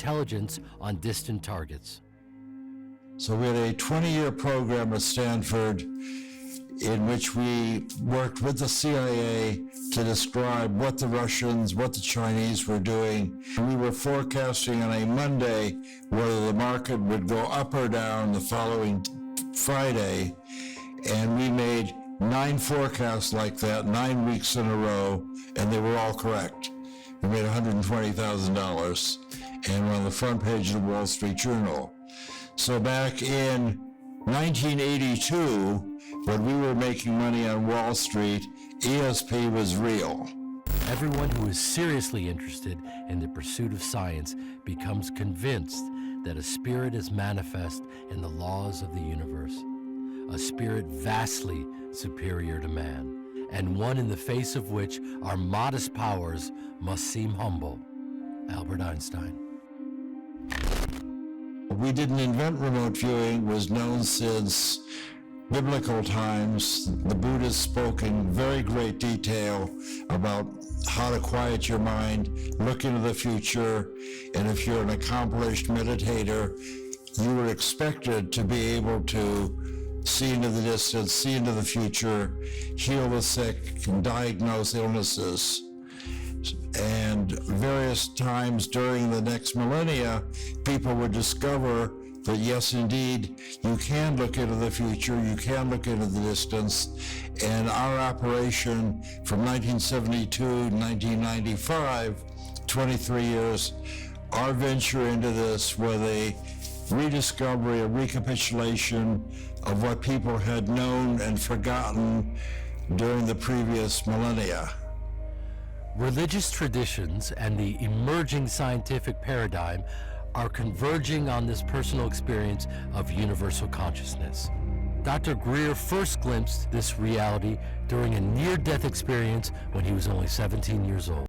intelligence on distant targets. So we had a 20-year program at Stanford in which we worked with the CIA to describe what the Russians, what the Chinese were doing. We were forecasting on a Monday whether the market would go up or down the following Friday, and we made 9 forecasts like that, 9 weeks in a row, and they were all correct. We made $120,000, and we're on the front page of the Wall Street Journal. So back in 1982, when we were making money on Wall Street, ESP was real. Everyone who is seriously interested in the pursuit of science becomes convinced that a spirit is manifest in the laws of the universe, a spirit vastly superior to man, and one in the face of which our modest powers must seem humble. Albert Einstein. We didn't invent remote viewing. It was known since biblical times. The Buddhists spoke in very great detail about how to quiet your mind, look into the future, and if you're an accomplished meditator, you were expected to be able to see into the distance, see into the future, heal the sick, and diagnose illnesses. And various times during the next millennia, people would discover that yes, indeed, you can look into the future, you can look into the distance, and our operation from 1972 to 1995, 23 years, our venture into this was a rediscovery, a recapitulation of what people had known and forgotten during the previous millennia. Religious traditions and the emerging scientific paradigm are converging on this personal experience of universal consciousness. Dr. Greer first glimpsed this reality during a near-death experience when he was only 17 years old.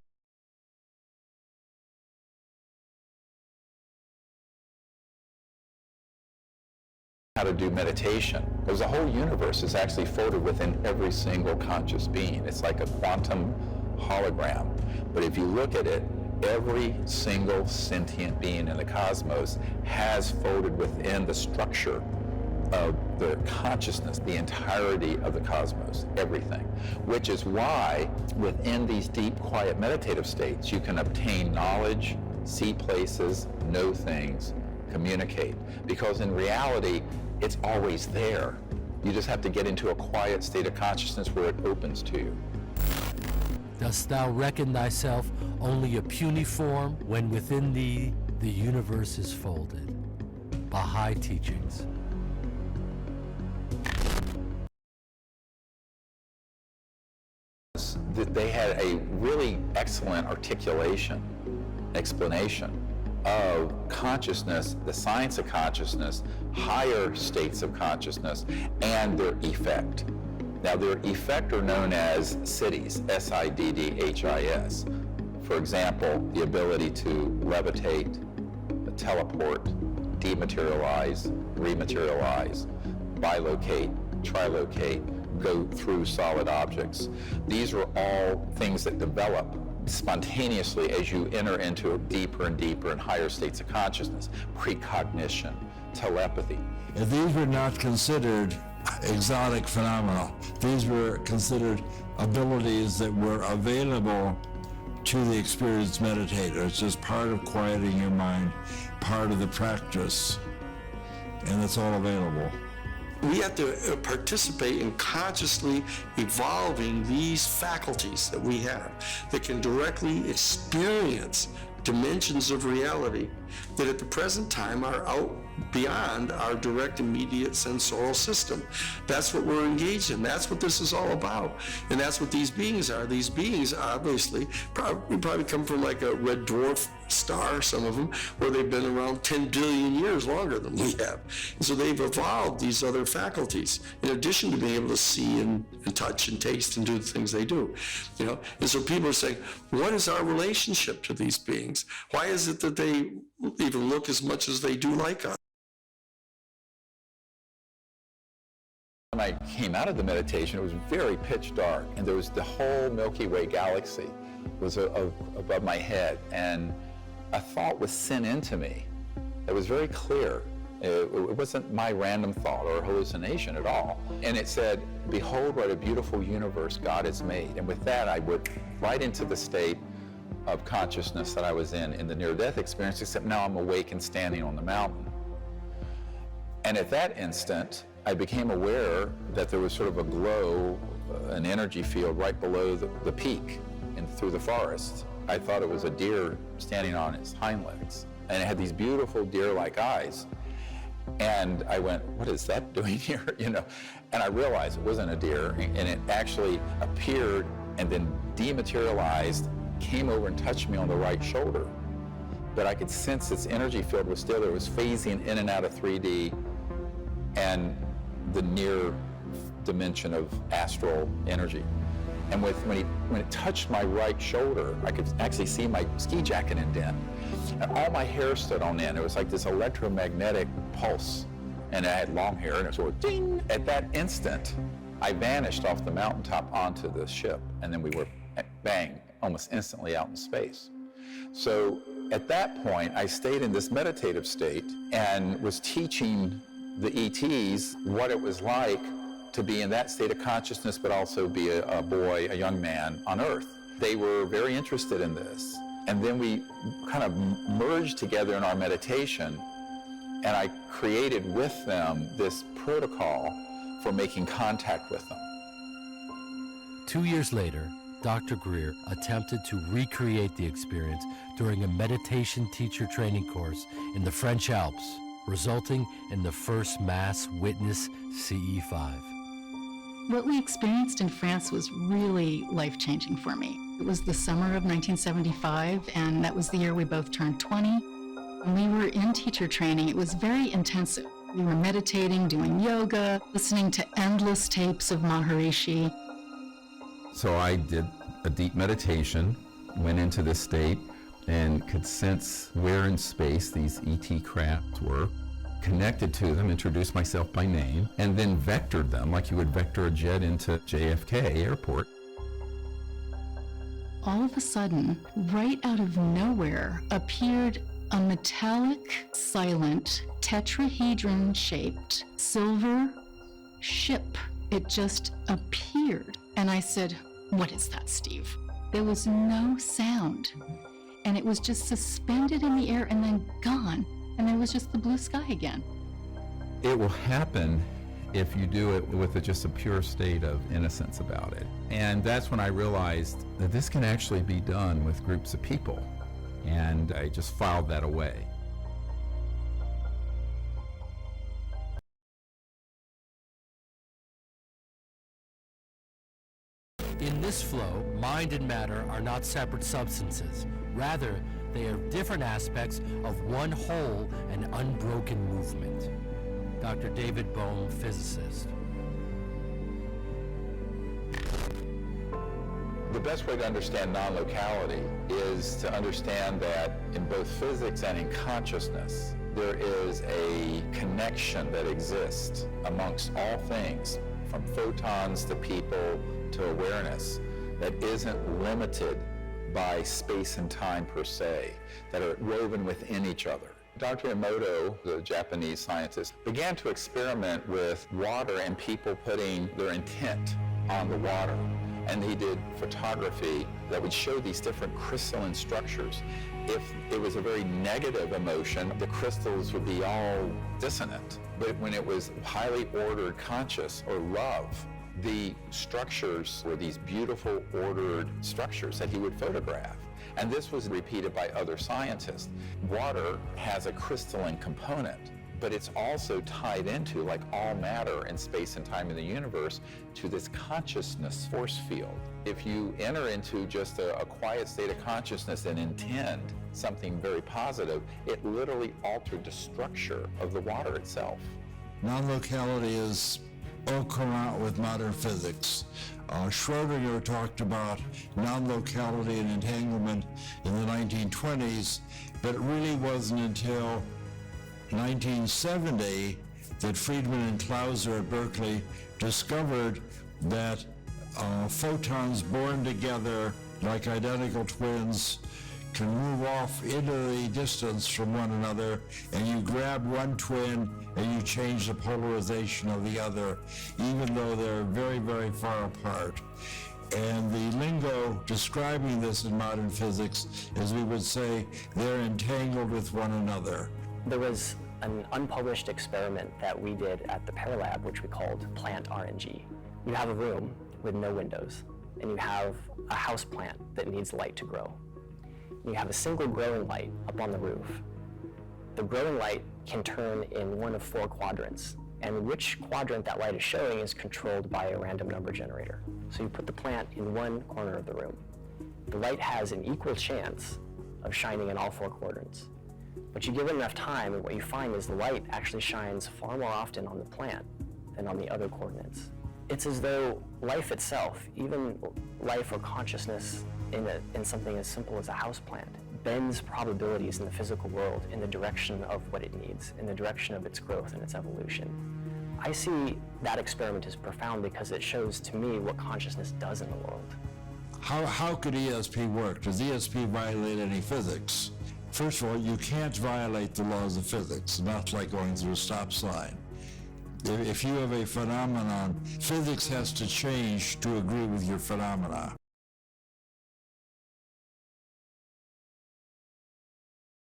How to do meditation, because the whole universe is actually folded within every single conscious being. It's like a quantum hologram. But if you look at it, every single sentient being in the cosmos has folded within the structure of the consciousness, the entirety of the cosmos, everything. Which is why within these deep, quiet, meditative states, you can obtain knowledge, see places, know things, communicate. Because in reality, it's always there. You just have to get into a quiet state of consciousness where it opens to you. Dost thou reckon thyself only a puny form when within thee the universe is folded? Baha'i Teachings. They had a really excellent articulation, explanation of consciousness, the science of consciousness, higher states of consciousness, and their effect. Now, their effect are known as siddhis, S-I-D-D-H-I-S. For example, the ability to levitate, teleport, dematerialize, rematerialize, bilocate, trilocate, go through solid objects. These are all things that develop spontaneously as you enter into deeper and deeper and higher states of consciousness. Precognition, telepathy. And these were not considered exotic phenomena. These were considered abilities that were available to the experienced meditator. It's just part of quieting your mind, part of the practice, and it's all available. We have to participate in consciously evolving these faculties that we have that can directly experience dimensions of reality that at the present time are out beyond our direct immediate sensorial system. That's what we're engaged in. That's what this is all about. And that's what these beings are. These beings obviously probably come from like a red dwarf star, some of them, where they've been around 10 billion years longer than we have. And so they've evolved these other faculties in addition to being able to see and touch and taste and do the things they do. You know? And so people are saying, what is our relationship to these beings? Why is it that they even look as much as they do like us? When I came out of the meditation, it was very pitch dark, and there was the whole Milky Way galaxy was above my head, and a thought was sent into me. It was very clear. It wasn't my random thought or hallucination at all. And it said, "Behold what a beautiful universe God has made." And with that, I went right into the state of consciousness that I was in the near-death experience, except now I'm awake and standing on the mountain. And at that instant, I became aware that there was sort of a glow, an energy field right below the peak and through the forest. I thought it was a deer standing on its hind legs. And it had these beautiful deer-like eyes. And I went, "What is that doing here?" And I realized it wasn't a deer, and it actually appeared and then dematerialized, came over and touched me on the right shoulder. But I could sense its energy field was still there. It was phasing in and out of 3D and the near dimension of astral energy. And when it touched my right shoulder, I could actually see my ski jacket indent. And all my hair stood on end. It was like this electromagnetic pulse. And I had long hair, and it was sort of ding. At that instant, I vanished off the mountaintop onto the ship. And then we were, bang, almost instantly out in space. So at that point, I stayed in this meditative state and was teaching the ETs what it was like to be in that state of consciousness, but also be a boy, a young man on Earth. They were very interested in this. And then we kind of merged together in our meditation, and I created with them this protocol for making contact with them. 2 years later, Dr. Greer attempted to recreate the experience during a meditation teacher training course in the French Alps, resulting in the first mass witness CE5. What we experienced in France was really life-changing for me. It was the summer of 1975, and that was the year we both turned 20. When we were in teacher training, it was very intensive. We were meditating, doing yoga, listening to endless tapes of Maharishi. So I did a deep meditation, went into this state, and could sense where in space these ET crafts were, connected to them, introduced myself by name, and then vectored them like you would vector a jet into JFK airport. All of a sudden, right out of nowhere, appeared a metallic, silent, tetrahedron-shaped silver ship. It just appeared. And I said, "What is that, Steve?" There was no sound. And it was just suspended in the air and then gone. And there was just the blue sky again. It will happen if you do it with just a pure state of innocence about it. And that's when I realized that this can actually be done with groups of people. And I just filed that away. In this flow, mind and matter are not separate substances. Rather, they are different aspects of one whole and unbroken movement. Dr. David Bohm, physicist. The best way to understand non-locality is to understand that in both physics and in consciousness, there is a connection that exists amongst all things, from photons to people to awareness, that isn't limited by space and time per se, that are woven within each other. Dr. Emoto, the Japanese scientist, began to experiment with water and people putting their intent on the water. And he did photography that would show these different crystalline structures. If it was a very negative emotion, the crystals would be all dissonant. But when it was highly ordered conscious or love, the structures were these beautiful ordered structures that he would photograph. And this was repeated by other scientists. Water has a crystalline component, but it's also tied into, like all matter in space and time in the universe, to this consciousness force field. If you enter into just a quiet state of consciousness and intend something very positive, it literally altered the structure of the water itself. Non-locality is au courant with modern physics. Schrodinger talked about non-locality and entanglement in the 1920s, but it really wasn't until 1970 that Friedman and Clauser at Berkeley discovered that photons born together like identical twins can move off into the distance from one another, and you grab one twin and you change the polarization of the other, even though they're very, very far apart. And the lingo describing this in modern physics is, we would say, they're entangled with one another. There was an unpublished experiment that we did at the Paralab, which we called Plant RNG. You have a room with no windows, and you have a house plant that needs light to grow. You have a single growing light up on the roof. The growing light can turn in one of 4 quadrants, and which quadrant that light is showing is controlled by a random number generator. So you put the plant in one corner of the room. The light has an equal chance of shining in all 4 quadrants. But you give it enough time, and what you find is the light actually shines far more often on the plant than on the other coordinates. It's as though life itself, even life or consciousness in something as simple as a houseplant, bends probabilities in the physical world in the direction of what it needs, in the direction of its growth and its evolution. I see that experiment as profound because it shows to me what consciousness does in the world. How could ESP work? Does ESP violate any physics? First of all, you can't violate the laws of physics, not like going through a stop sign. If you have a phenomenon, physics has to change to agree with your phenomena.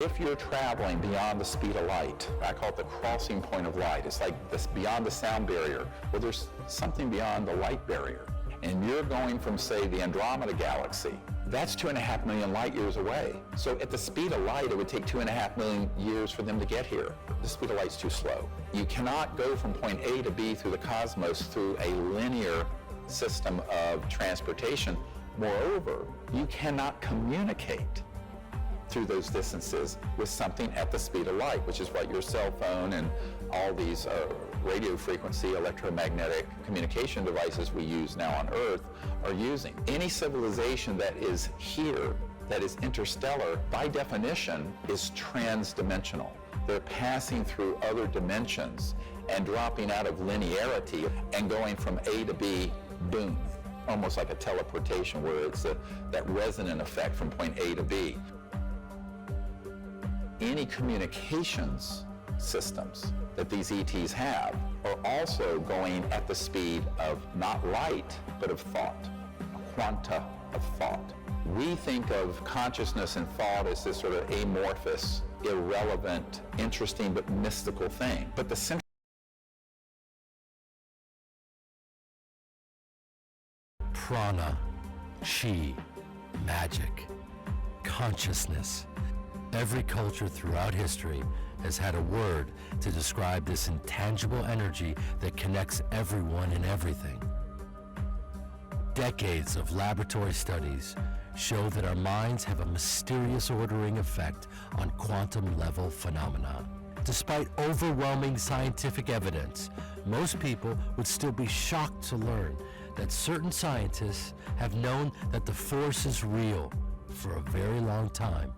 If you're traveling beyond the speed of light, I call it the crossing point of light. It's like this beyond the sound barrier. Well, there's something beyond the light barrier. And you're going from, say, the Andromeda galaxy. That's 2.5 million light years away. So at the speed of light, it would take 2.5 million years for them to get here. The speed of light's too slow. You cannot go from point A to B through the cosmos through a linear system of transportation. Moreover, you cannot communicate through those distances with something at the speed of light, which is what your cell phone and all these radio frequency electromagnetic communication devices we use now on Earth are using. Any civilization that is here, that is interstellar, by definition is transdimensional. They're passing through other dimensions and dropping out of linearity and going from A to B, boom, almost like a teleportation where it's that resonant effect from point A to B. Any communications systems that these ETs have are also going at the speed of not light, but of thought, a quanta of thought. We think of consciousness and thought as this sort of amorphous, irrelevant, interesting, but mystical thing. But the central prana, chi, magic, consciousness. Every culture throughout history has had a word to describe this intangible energy that connects everyone and everything. Decades of laboratory studies show that our minds have a mysterious ordering effect on quantum-level phenomena. Despite overwhelming scientific evidence, most people would still be shocked to learn that certain scientists have known that the force is real for a very long time.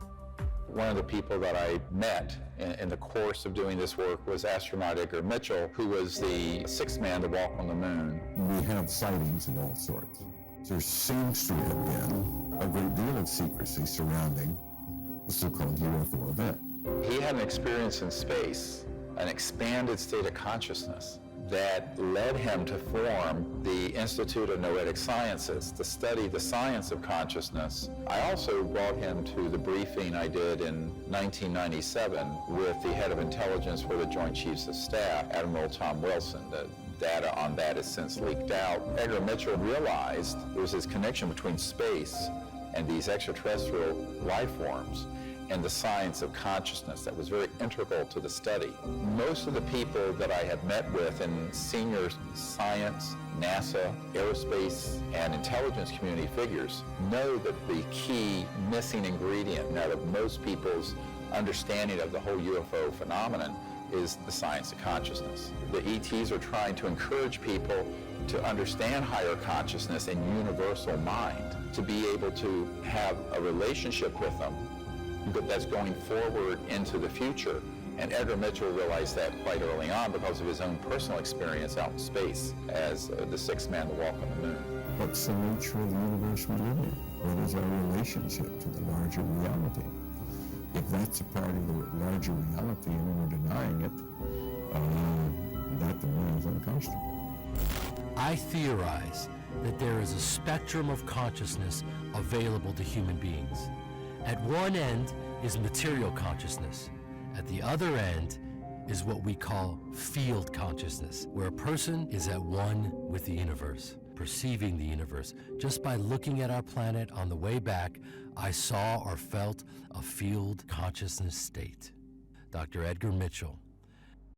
One of the people that I met in the course of doing this work was astronaut Edgar Mitchell, who was the 6th man to walk on the moon. We have sightings of all sorts. There seems to have been a great deal of secrecy surrounding the so-called UFO event. He had an experience in space, an expanded state of consciousness that led him to form the Institute of Noetic Sciences to study the science of consciousness. I also brought him to the briefing I did in 1997 with the head of intelligence for the Joint Chiefs of Staff, Admiral Tom Wilson. The data on that has since leaked out. Edgar Mitchell realized there was this connection between space and these extraterrestrial life forms and the science of consciousness that was very integral to the study. Most of the people that I have met with in senior science, NASA, aerospace, and intelligence community figures know that the key missing ingredient out of most people's understanding of the whole UFO phenomenon is the science of consciousness. The ETs are trying to encourage people to understand higher consciousness and universal mind, to be able to have a relationship with them that's going forward into the future. And Edgar Mitchell realized that quite early on because of his own personal experience out in space as the 6th man to walk on the moon. What's the nature of the universe we live in? What is our relationship to the larger reality? If that's a part of the larger reality and we're denying it, that to me is unconscionable. I theorize that there is a spectrum of consciousness available to human beings. At one end is material consciousness. At the other end is what we call field consciousness, where a person is at one with the universe, perceiving the universe. Just by looking at our planet on the way back, I saw or felt a field consciousness state. Dr. Edgar Mitchell,